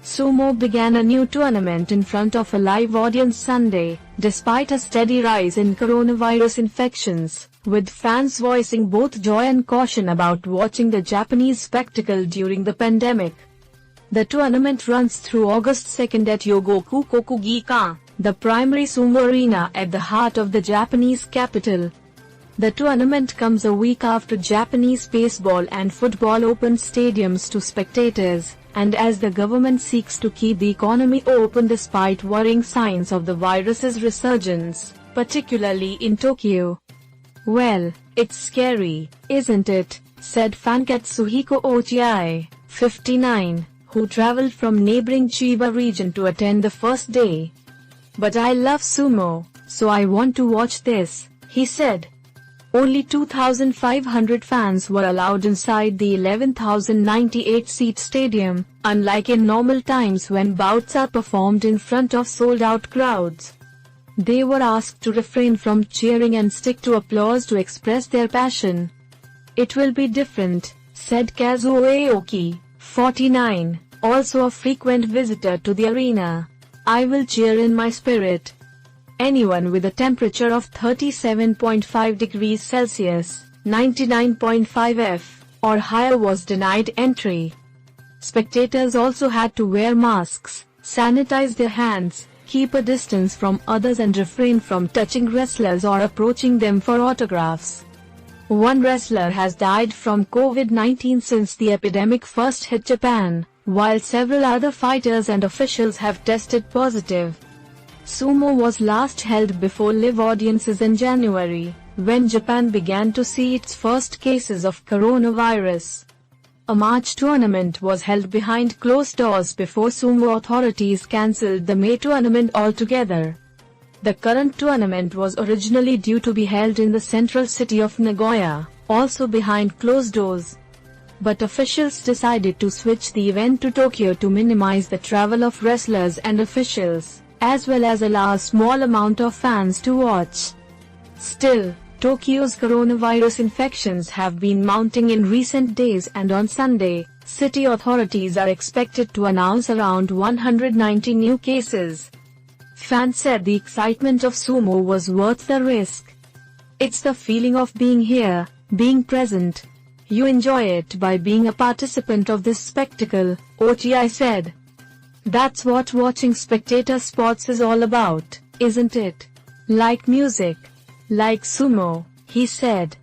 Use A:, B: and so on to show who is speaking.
A: Sumo began a new tournament in front of a live audience Sunday, despite a steady rise in coronavirus infections, with fans voicing both joy and caution about watching the Japanese spectacle during the pandemic. The tournament runs through August 2 at Yogoku Kokugikan, the primary sumo arena at the heart of the Japanese capital. The tournament comes a week after Japanese baseball and football opened stadiums to spectators, and as the government seeks to keep the economy open despite worrying signs of the virus's resurgence, particularly in Tokyo. "Well, it's scary, isn't it?" said fan Katsuhiko Ochiai, 59, who traveled from neighboring Chiba region to attend the first day. "But I love sumo, so I want to watch this," he said. Only 2,500 fans were allowed inside the 11,098-seat stadium, unlike in normal times when bouts are performed in front of sold-out crowds. They were asked to refrain from cheering and stick to applause to express their passion. "It will be different," said Kazuo Aoki, 49, also a frequent visitor to the arena. "I will cheer in my spirit." Anyone with a temperature of 37.5 degrees Celsius, 99.5 F, or higher was denied entry. Spectators also had to wear masks, sanitize their hands, keep a distance from others and refrain from touching wrestlers or approaching them for autographs. One wrestler has died from COVID-19 since the epidemic first hit Japan, while several other fighters and officials have tested positive. Sumo was last held before live audiences in January, when Japan began to see its first cases of coronavirus. A March tournament was held behind closed doors before sumo authorities cancelled the May tournament altogether. The current tournament was originally due to be held in the central city of Nagoya, also behind closed doors. But officials decided to switch the event to Tokyo to minimize the travel of wrestlers and officials, as well as allow a small amount of fans to watch. Still, Tokyo's coronavirus infections have been mounting in recent days, and on Sunday, city authorities are expected to announce around 190 new cases. Fans said the excitement of sumo was worth the risk. "It's the feeling of being here, being present. You enjoy it by being a participant of this spectacle," Ochiai said. "That's what watching spectator sports is all about, isn't it? Like music. Like sumo," he said.